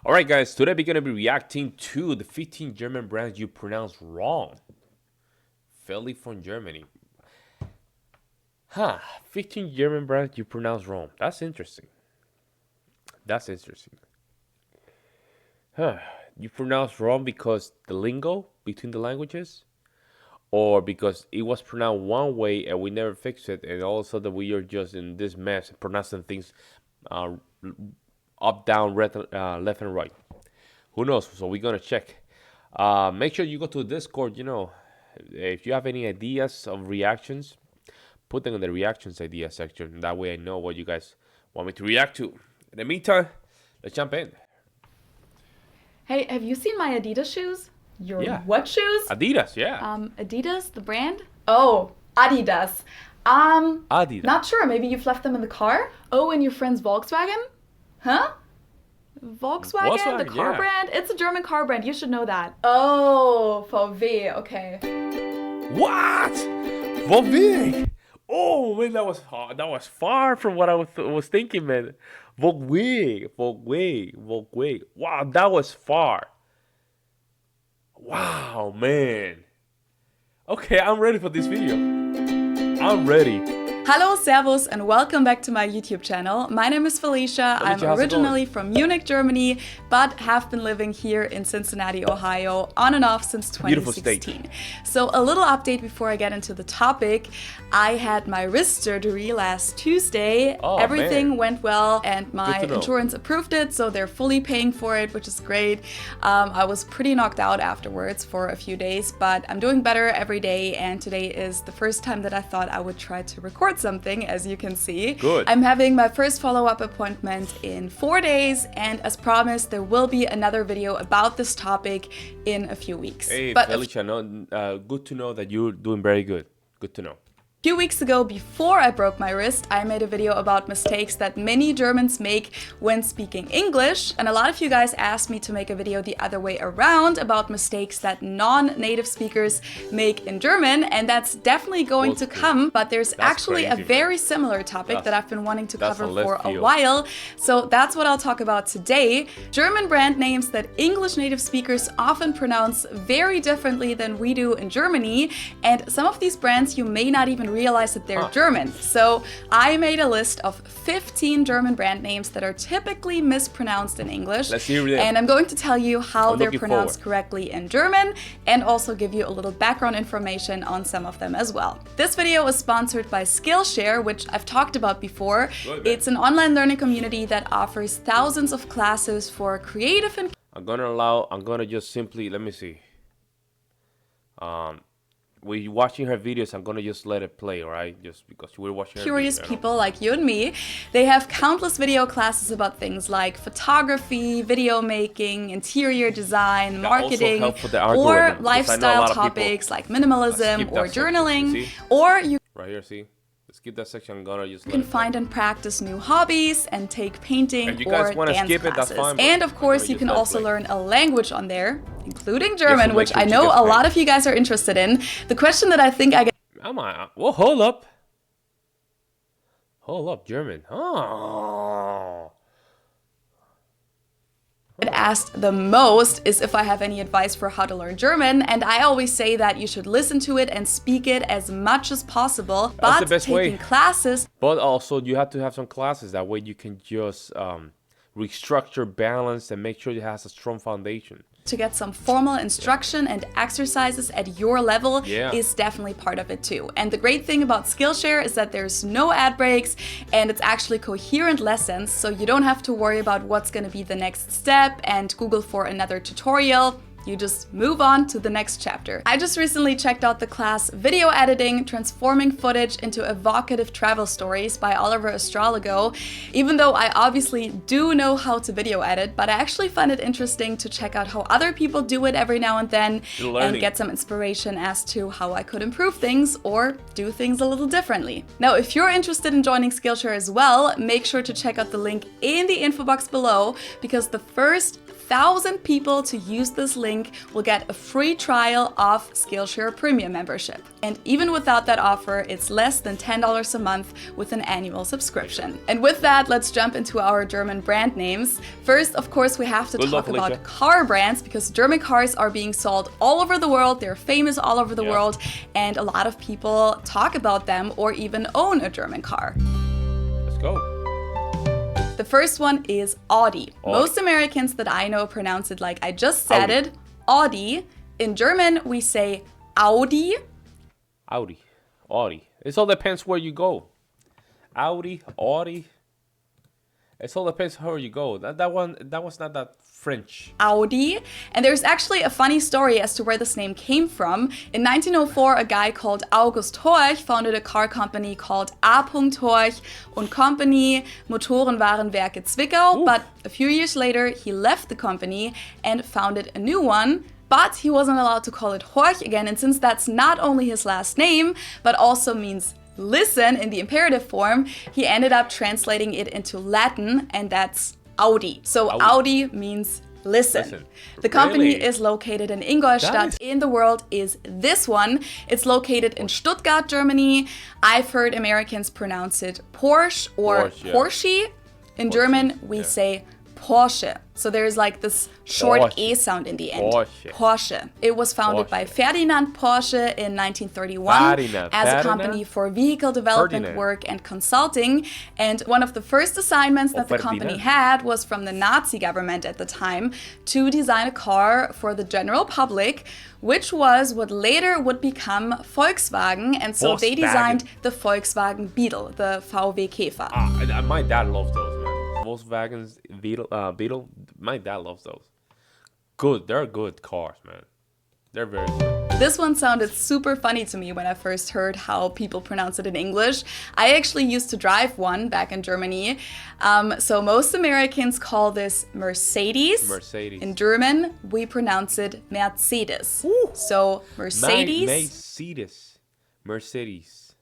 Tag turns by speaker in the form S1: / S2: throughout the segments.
S1: Alright guys, today we're going to be reacting to the 15 German brands you pronounce wrong. Feli from Germany. 15 German brands you pronounce wrong. That's interesting. You pronounce wrong because the lingo between the languages? Or because it was pronounced one way and we never fixed it, and all of a sudden we are just in this mess pronouncing things uh, up, down, left and right. Who knows? So we're gonna check. Make sure you go to Discord. If you have any ideas of reactions, put them in the reactions idea section. That way I know what you guys want me to react to. In the meantime, let's jump in.
S2: Hey, have you seen my Adidas shoes? Your
S1: Yeah.
S2: what shoes?
S1: Adidas, yeah.
S2: Adidas, the brand? Oh, Adidas.
S1: Adidas.
S2: Not sure. Maybe you've left them in the car? Oh, in your friend's Volkswagen? Huh? Volkswagen, the car
S1: yeah.
S2: brand? It's a German car brand. You should know that. Oh, VW. Okay.
S1: What? Volkswagen. Oh man, that was far from what I was thinking, man. Volkswagen. Wow, that was far. Wow, man. Okay, I'm ready for this video. I'm ready.
S2: Hello, servus, and welcome back to my YouTube channel. My name is Felicia. I'm
S1: how's it
S2: originally from Munich, Germany, but have been living here in Cincinnati, Ohio, on and off since 2016. So a little update before I get into the topic. I had my wrist surgery last Tuesday.
S1: Oh,
S2: everything
S1: man.
S2: went well, and my insurance approved it, so they're fully paying for it, which is great. I was pretty knocked out afterwards for a few days, but I'm doing better every day, and today is the first time that I thought I would try to record something, as you can see.
S1: Good.
S2: I'm having my first follow-up appointment in 4 days, and as promised, there will be another video about this topic in a few weeks.
S1: Hey,
S2: but
S1: Felicia, good to know that you're doing very good. Good to know.
S2: A few weeks ago, before I broke my wrist, I made a video about mistakes that many Germans make when speaking English. And a lot of you guys asked me to make a video the other way around about mistakes that non-native speakers make in German. And that's definitely going to come. But there's actually a very similar topic that I've been wanting to cover for a while. So that's what I'll talk about today. German brand names that English native speakers often pronounce very differently than we do in Germany. And some of these brands you may not even realize that they're German. So I made a list of 15 German brand names that are typically mispronounced in English.
S1: Let's hear them.
S2: And I'm going to tell you how they're pronounced correctly in German and also give you a little background information on some of them as well. This video is sponsored by Skillshare, which I've talked about before. It's an online learning community that offers thousands of classes for creative and
S1: I'm gonna just simply, let me see. We're watching her videos, I'm gonna just let it play, alright? Just because we're watching her
S2: curious
S1: videos,
S2: people like you and me. They have countless video classes about things like photography, video making, interior design, marketing, or lifestyle topics like minimalism or journaling. Or you
S1: right here, see? Skip that section. I'm gonna just
S2: can find and practice new hobbies and take painting or dance classes.
S1: Fine,
S2: and of course, you can also learn a language on there, including German, which I know a lot of you guys are interested in. The question that I think I get...
S1: Well, hold up. Hold up, German. Oh.
S2: Asked the most is if I have any advice for how to learn German, and I always say that you should listen to it and speak it as much as possible. But taking classes.
S1: But also you have to have some classes, that way you can just restructure, balance, and make sure it has a strong foundation.
S2: To get some formal instruction and exercises at your level is definitely part of it too. And the great thing about Skillshare is that there's no ad breaks and it's actually coherent lessons, so you don't have to worry about what's going to be the next step and Google for another tutorial. You just move on to the next chapter. I just recently checked out the class Video Editing, Transforming Footage into Evocative Travel Stories by Oliver Astrologo. Even though I obviously do know how to video edit, but I actually find it interesting to check out how other people do it every now and then and get some inspiration as to how I could improve things or do things a little differently. Now, if you're interested in joining Skillshare as well, make sure to check out the link in the info box below, because the first 1,000 people to use this link link will get a free trial of Skillshare Premium membership. And even without that offer, it's less than $10 a month with an annual subscription. And with that, let's jump into our German brand names. First, of course, we have to talk about car brands, because German cars are being sold all over the world. They're famous all over the world, and a lot of people talk about them or even own a German car.
S1: Let's go.
S2: The first one is Audi. Most Americans that I know pronounce it like I just said it, Audi. In German, we say Audi.
S1: Audi. Audi. It all depends where you go. Audi, Audi. It all depends where you go. That was not that French.
S2: Audi. And there's actually a funny story as to where this name came from. In 1904, a guy called August Horch founded a car company called A. Horch und Company, Motorenwarenwerke Zwickau. But a few years later, he left the company and founded a new one. But he wasn't allowed to call it Horch again. And since that's not only his last name, but also means listen in the imperative form, he ended up translating it into Latin, and that's Audi. So Audi means listen. The company is located in Ingolstadt in the world is this one. It's located in Stuttgart, Germany. I've heard Americans pronounce it Porsche or Porsche. In German, we say Porsche. So there's like this short E sound in the end. Porsche. It was founded by Ferdinand Porsche in 1931 as a company for vehicle development work and consulting. And one of the first assignments that the company had was from the Nazi government at the time to design a car for the general public, which was what later would become Volkswagen. And so they designed the Volkswagen Beetle, the VW Käfer.
S1: My dad loves those, man. Volkswagen's Beetle. My dad loves those. Good. They're good cars, man. They're very good.
S2: This one sounded super funny to me when I first heard how people pronounce it in English. I actually used to drive one back in Germany. So most Americans call this Mercedes.
S1: Mercedes.
S2: In German, we pronounce it Mercedes.
S1: Ooh.
S2: So Mercedes.
S1: Mercedes.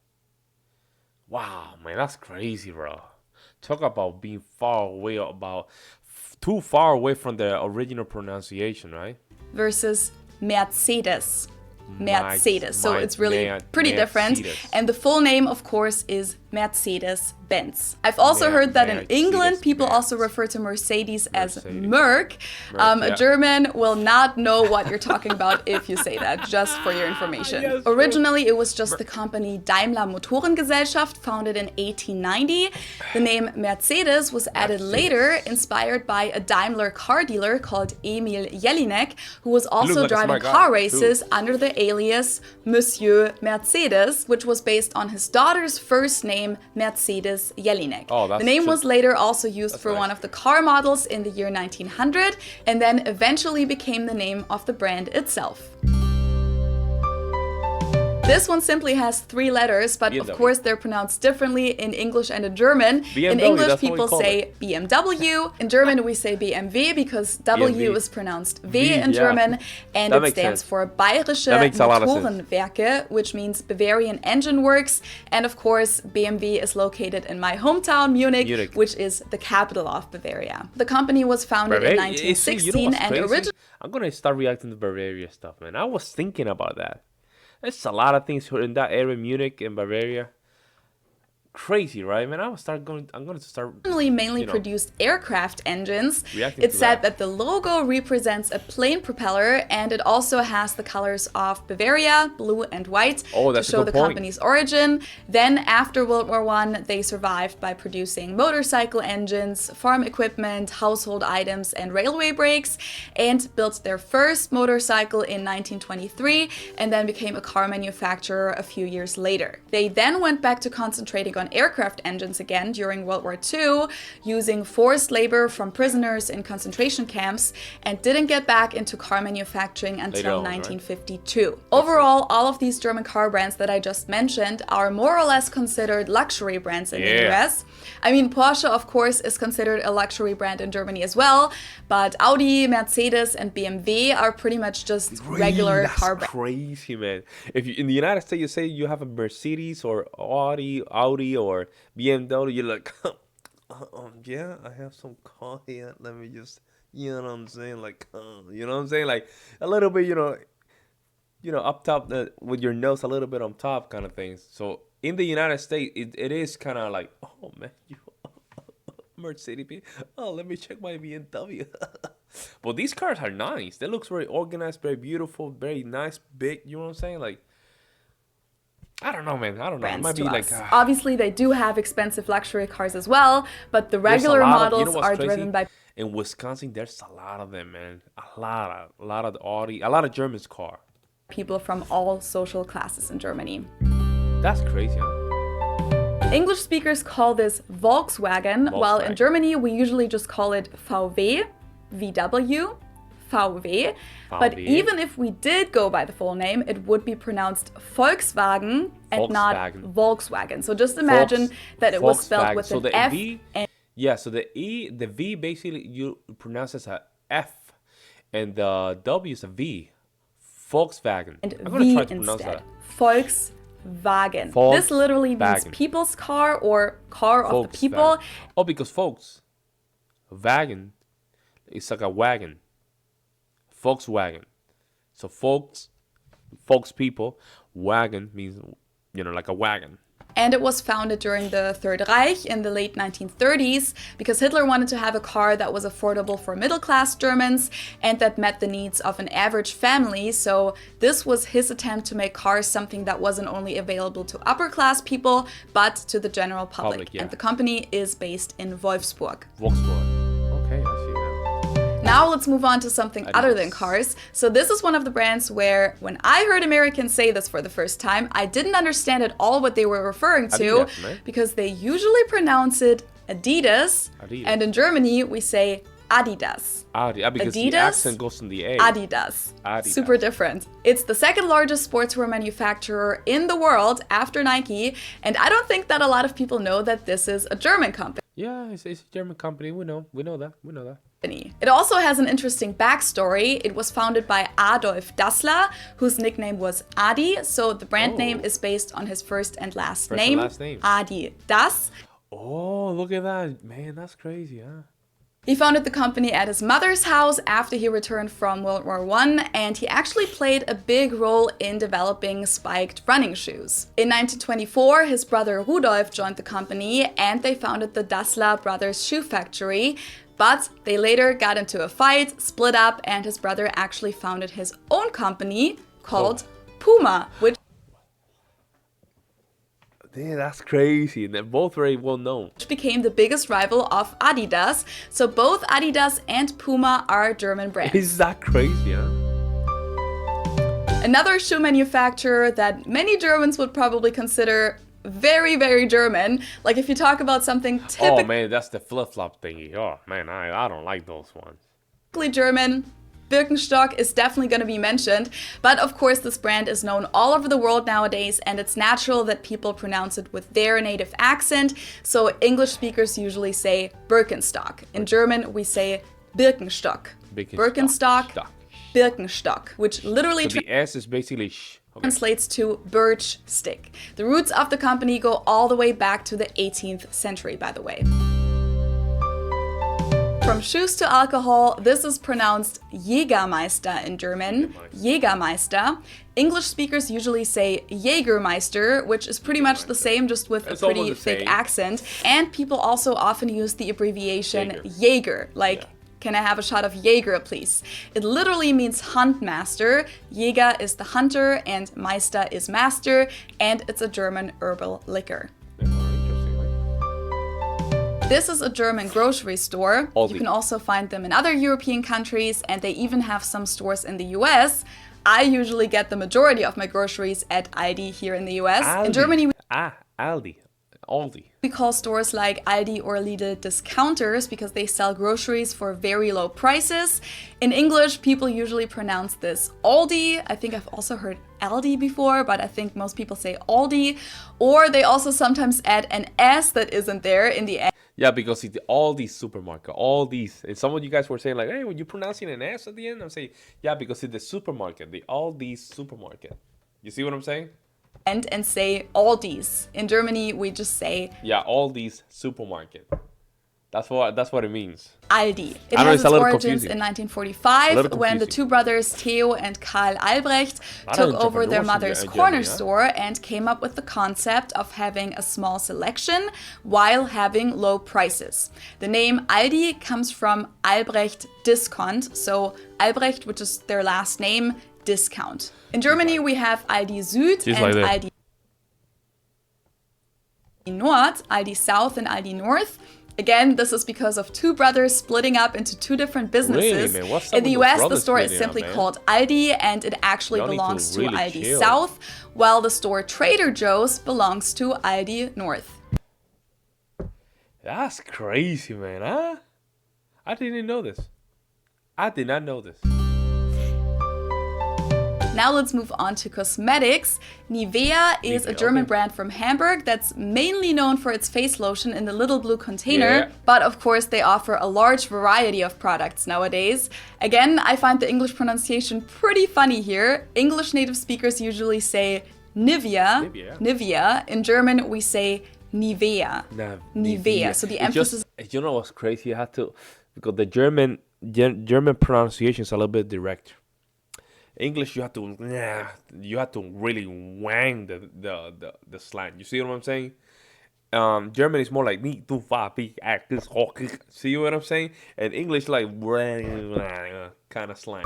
S1: Wow, man, that's crazy, bro. Talk about being too far away from the original pronunciation, right?
S2: Versus Mercedes. Mercedes. So it's really pretty different. And the full name, of course, is Mercedes-Benz. I've also heard that in England, people also refer to Mercedes as Merc. A German will not know what you're talking about if you say that, just for your information. Originally, it was just the company Daimler Motorengesellschaft, founded in 1890. The name Mercedes was added later, inspired by a Daimler car dealer called Emil Jelinek, who was also driving car races under the alias Monsieur Mercedes, which was based on his daughter's first name, Mercedes Jelinek. The name was later also used for one of the car models in the year 1900, and then eventually became the name of the brand itself. This one simply has 3 letters, but of course they're pronounced differently in English and in German. In English, people say BMW. In German, we say BMW because W is pronounced V in German, and it stands for Bayerische Motorenwerke, which means Bavarian Engine Works. And of course, BMW is located in my hometown, Munich, which is the capital of Bavaria. The company was founded in 1916 and originally...
S1: I'm going to start reacting to Bavaria stuff, man. I was thinking about that. There's a lot of things in that area, Munich and Bavaria. Crazy, right, man? I'm going to start.
S2: Mainly produced aircraft engines. It's said that the logo represents a plane propeller, and it also has the colors of Bavaria, blue and white, to show the company's origin. Then, after World War I, they survived by producing motorcycle engines, farm equipment, household items, and railway brakes, and built their first motorcycle in 1923, and then became a car manufacturer a few years later. They then went back to concentrating on aircraft engines again during World War II, using forced labor from prisoners in concentration camps, and didn't get back into car manufacturing until 1952. Right? Overall, all of these German car brands that I just mentioned are more or less considered luxury brands in the US. I mean, Porsche, of course, is considered a luxury brand in Germany as well, but Audi, Mercedes, and BMW are pretty much just regular car brands.
S1: That's crazy, man. If you, in the United States, you say you have a Mercedes or Audi or BMW, you're like, yeah, I have some car here. Let me just You know what I'm saying? Like, you know what I'm saying? Like a little bit, up top with your nose a little bit on top kind of things. So in the United States, it is kind of like, oh man, you Mercedes. Oh, let me check my BMW. But these cars are nice. They looks very organized, very beautiful, very nice, big. You know what I'm saying? Like, I don't know, man. I don't know. It
S2: Brands
S1: might
S2: to
S1: be like
S2: us. Obviously, they do have expensive luxury cars as well, but the
S1: there's a
S2: regular
S1: lot of. You know
S2: models
S1: what's
S2: are
S1: crazy?
S2: driven by
S1: In Wisconsin, there's a lot of them, man. A lot of Audi, a lot of Germans car.
S2: people from all social classes in Germany.
S1: That's crazy, huh?
S2: English speakers call this Volkswagen, while in
S1: Volkswagen.
S2: Germany we usually just call it VW, VW, VW. But
S1: VW.
S2: even if we did go by the full name, it would be pronounced Volkswagen and not
S1: Volkswagen.
S2: Volkswagen. So just imagine that it was spelled
S1: Volkswagen.
S2: with
S1: So
S2: an
S1: the
S2: F
S1: V, yeah. So the V basically you pronounce as a F, and the W is a V. Volkswagen.
S2: and
S1: I'm gonna
S2: V
S1: try to pronounce
S2: instead.
S1: that.
S2: Volkswagen. This literally means
S1: Volkswagen.
S2: people's car or car of the people.
S1: Volkswagen. Oh, because wagon is like a wagon. Volkswagen. So folks people. Wagon means like a wagon.
S2: And it was founded during the Third Reich in the late 1930s because Hitler wanted to have a car that was affordable for middle-class Germans and that met the needs of an average family. So this was his attempt to make cars something that wasn't only available to upper-class people, but to the general public.
S1: Yeah.
S2: And the company is based in Wolfsburg.
S1: Wolfsburg. Okay, I see now.
S2: Now let's move on to something
S1: Adidas.
S2: other than cars. So this is one of the brands where when I heard Americans say this for the first time, I didn't understand at all what they were referring to
S1: Adidas, man.
S2: because they usually pronounce it Adidas. And in Germany we say Adidas.
S1: Audi, because
S2: Adidas,
S1: the accent goes in the A.
S2: Adidas. Super different. It's the second largest sportswear manufacturer in the world after Nike, and I don't think that a lot of people know that this is a German company.
S1: Yeah, it's a German company. We know that.
S2: It also has an interesting backstory. It was founded by Adolf Dassler, whose nickname was Adi, so the brand name is based on his first and last name. Adidas.
S1: Oh, look at that. Man, that's crazy, huh?
S2: He founded the company at his mother's house after he returned from World War I, and he actually played a big role in developing spiked running shoes. In 1924, his brother Rudolf joined the company, and they founded the Dassler Brothers Shoe Factory. But they later got into a fight, split up, and his brother actually founded his own company called Puma, which
S1: Damn, that's crazy. And they're both very well known.
S2: became the biggest rival of Adidas. So both Adidas and Puma are German brands.
S1: Is that crazy, huh?
S2: Another shoe manufacturer that many Germans would probably consider very, very German. Like if you talk about something
S1: Oh man, that's the flip-flop thingy. Oh man, I don't like those ones.
S2: typically German, Birkenstock is definitely going to be mentioned. But of course, this brand is known all over the world nowadays, and it's natural that people pronounce it with their native accent. So English speakers usually say Birkenstock. In German, we say Birkenstock. Birkenstock, Birkenstock, which literally
S1: So the S is basically
S2: translates to birch stick. The roots of the company go all the way back to the 18th century, by the way. From shoes to alcohol, this is pronounced Jägermeister in German. Jägermeister. English speakers usually say Jägermeister, which is pretty much the same, just with a pretty thick accent. And people also often use the abbreviation Jäger, like can I have a shot of Jaeger, please? It literally means hunt master. Jäger is the hunter and Meister is master, and it's a German herbal liquor. This is a German grocery store.
S1: Aldi.
S2: You can also find them in other European countries, and they even have some stores in the US. I usually get the majority of my groceries at Aldi here in the US.
S1: Aldi.
S2: In Germany,
S1: Aldi.
S2: we call stores like Aldi or Lidl discounters because they sell groceries for very low prices. In English, people usually pronounce this Aldi. I think I've also heard Aldi before, but I think most people say Aldi. Or they also sometimes add an S that isn't there in the end.
S1: Yeah, because it's Aldi supermarket, all these. And some of you guys were saying like, hey, were you pronouncing an S at the end? I'm saying, yeah, because it's the supermarket, the Aldi supermarket. You see what I'm saying?
S2: And say Aldi's. In Germany, we just say
S1: Aldi's supermarket. That's what it means.
S2: Aldi. It
S1: I know
S2: has
S1: it's a
S2: its
S1: little
S2: origins
S1: confusing.
S2: in
S1: A
S2: 1945
S1: little
S2: when the
S1: confusing.
S2: two brothers Theo and Karl Albrecht
S1: A lot
S2: took
S1: of
S2: over their
S1: entrepreneurs
S2: mother's
S1: in
S2: corner
S1: Germany, huh?
S2: store and came up with the concept of having a small selection while having low prices. The name Aldi comes from Albrecht Discount, so Albrecht, which is their last name, discount. In Germany, we have Aldi Süd
S1: She's
S2: and
S1: like this.
S2: Aldi Nord, Aldi South and Aldi North. Again, this is because of two brothers splitting up into two different businesses.
S1: Really, man? What's up
S2: In the
S1: with those
S2: US, the
S1: brothers
S2: store is
S1: splitting up,
S2: simply
S1: man?
S2: called Aldi and it actually
S1: Y'all need to
S2: belongs to
S1: really
S2: Aldi
S1: chill.
S2: South, while the store Trader Joe's belongs to Aldi North.
S1: That's crazy, man, huh? I didn't know this. I did not know this.
S2: Now let's move on to cosmetics. Nivea is a
S1: Nivea,
S2: German
S1: okay.
S2: brand from Hamburg that's mainly known for its face lotion in the little blue container,
S1: Yeah.
S2: but of course they offer a large variety of products nowadays. Again, I find the English pronunciation pretty funny here. English native speakers usually say Nivea.
S1: Nivea.
S2: In German, we say Nivea. Nivea. So the
S1: It's
S2: emphasis.
S1: just, you know what's crazy? You have to, because the German pronunciation is a little bit direct. English, you have to really wang the slang. You see what I'm saying? German is more like me, du, fa, bi, act, this, see what I'm saying? And English like kind of slang.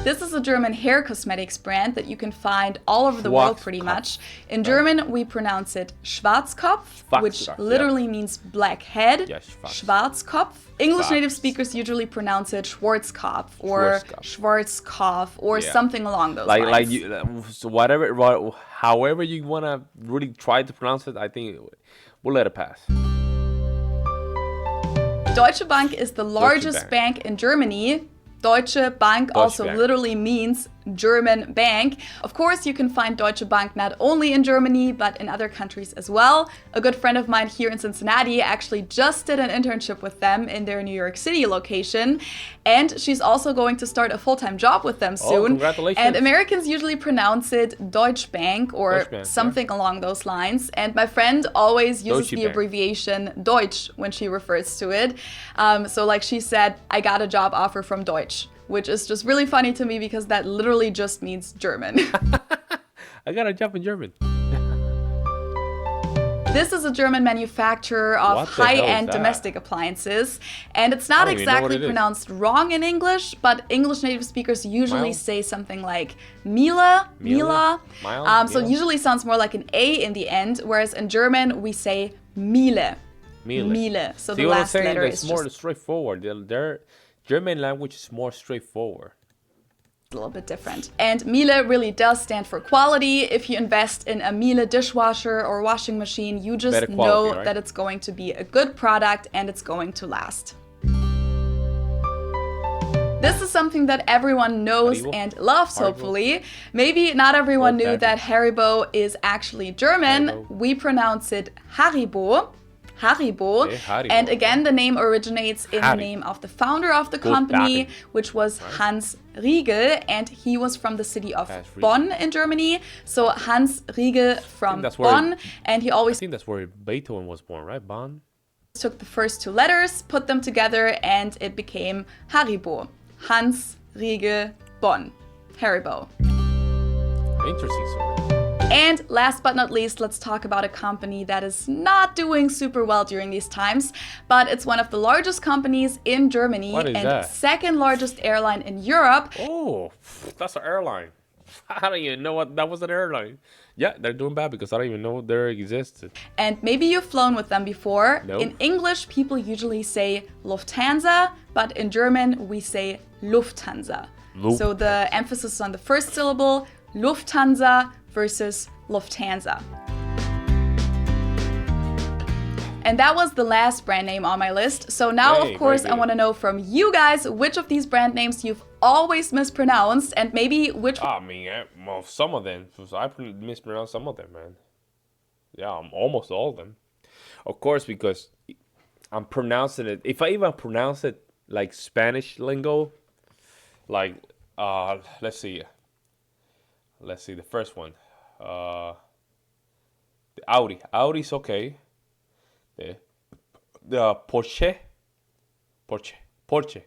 S2: This is a German hair cosmetics brand that you can find all over the world pretty
S1: Schwarzkopf.
S2: much. In German, we pronounce it Schwarzkopf, which
S1: Schwarzkopf,
S2: literally means black head.
S1: Yeah, Schwarz.
S2: Schwarzkopf. English native
S1: Schwarz.
S2: speakers usually pronounce it Schwarzkopf or Schwarzkopf or
S1: Yeah.
S2: something along those
S1: Like
S2: lines.
S1: so however you wanna really try to pronounce it, I think we'll let it pass.
S2: Deutsche Bank is the largest bank in Germany. Deutsche Bank also
S1: Bank.
S2: literally means German bank. Of course, you can find Deutsche Bank not only in Germany, but in other countries as well. A good friend of mine here in Cincinnati actually just did an internship with them in their New York City location. And she's also going to start a full-time job with them soon.
S1: Congratulations.
S2: And Americans usually pronounce it Deutsche Bank or
S1: Deutsche Bank,
S2: something along those lines. And my friend always uses
S1: Deutsche
S2: the
S1: Bank.
S2: abbreviation Deutsch when she refers to it. So like she said, I got a job offer from Deutsch, which is just really funny to me because that literally just means German.
S1: I got a job in German.
S2: This is a German manufacturer
S1: What
S2: of
S1: the hell is
S2: high-end
S1: that?
S2: domestic appliances, and it's not
S1: I don't even know what
S2: exactly
S1: it is.
S2: pronounced wrong in English, but English native speakers usually
S1: Mile?
S2: say something like Miele.
S1: Mile?
S2: So it
S1: Miele?
S2: usually sounds more like an A in the end, whereas in German we say Miele.
S1: Miele.
S2: Miele. So
S1: See
S2: the
S1: what I'm
S2: last
S1: saying?
S2: letter
S1: It's
S2: is
S1: more
S2: just
S1: straightforward. Their German language is more straightforward.
S2: a little bit different. And Miele really does stand for quality. If you invest in a Miele dishwasher or washing machine, you just
S1: Better quality,
S2: know
S1: right?
S2: that it's going to be a good product and it's going to last. This is something that everyone knows
S1: Haribo?
S2: and loves,
S1: Haribo?
S2: hopefully. Maybe not everyone
S1: Gold
S2: knew that Haribo is actually German.
S1: Haribo.
S2: We pronounce it Haribo. Haribo.
S1: Okay, Haribo,
S2: And
S1: okay.
S2: again, the name originates in the
S1: Haribo.
S2: name of the founder of the
S1: Gold
S2: company,
S1: Daten.
S2: which was Hans Riegel, and he was from the city of
S1: Hans Riegel.
S2: Bonn in Germany. So Hans Riegel from
S1: that's where-
S2: Bonn, and he
S1: I
S2: always
S1: think that's where Beethoven was born, right? Bonn?
S2: took the first two letters, put them together, and it became Haribo. Hans Riegel Bonn. Haribo.
S1: Interesting story.
S2: And last but not least, let's talk about a company that is not doing super well during these times, but it's one of the largest companies in Germany
S1: What is
S2: and
S1: that?
S2: second largest airline in Europe.
S1: Oh, that's an airline. I don't even know what that was an airline. Yeah, they're doing bad because I don't even know they existed.
S2: And maybe you've flown with them before.
S1: Nope.
S2: In English, people usually say Lufthansa, but in German, we say Lufthansa. So the emphasis is on the first syllable, Lufthansa versus Lufthansa. And that was the last brand name on my list. So now,
S1: Hey,
S2: of course,
S1: very
S2: I
S1: good.
S2: want to know from you guys which of these brand names you've always mispronounced and maybe which
S1: I mean, well, some of them. I mispronounced some of them, man. Yeah, almost all of them. Of course, because I'm pronouncing it. If I even pronounce it like Spanish lingo, like let's see, the first one, the Audi. Audi's okay. The Porsche, Porsche, Porsche.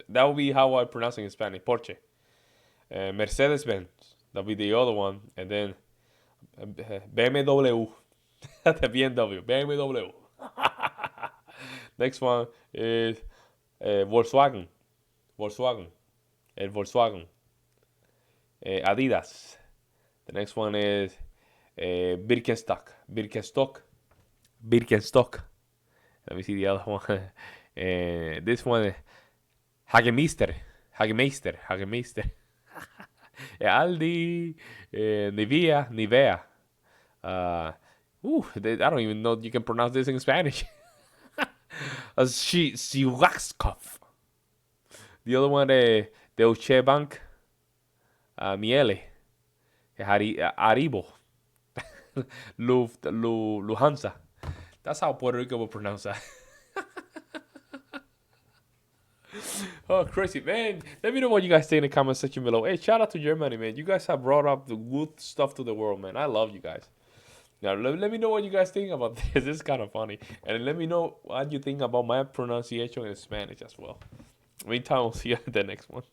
S1: That would be how I pronounce it in Spanish. Porsche. Mercedes Benz. That'll be the other one, and then BMW. The BMW. BMW. Next one is Volkswagen. Volkswagen. El Volkswagen. Adidas. The next one is Birkenstock. Birkenstock. Birkenstock. Let me see the other one. This one is Hagemeister. Hagemeister. Hagemeister. Aldi. Nivea. Nivea. I don't even know you can pronounce this in Spanish. Schwarzkopf. The other one, Deutsche Bank. Miele. Haribo. Lufthansa. That's how Puerto Rico will pronounce that. Oh, crazy, man. Let me know what you guys think in the comment section below. Hey, shout out to Germany, man. You guys have brought up the good stuff to the world, man. I love you guys. Now, let me know what you guys think about this. This is kind of funny. And let me know what you think about my pronunciation in Spanish as well. Meantime, we'll see you in the next one.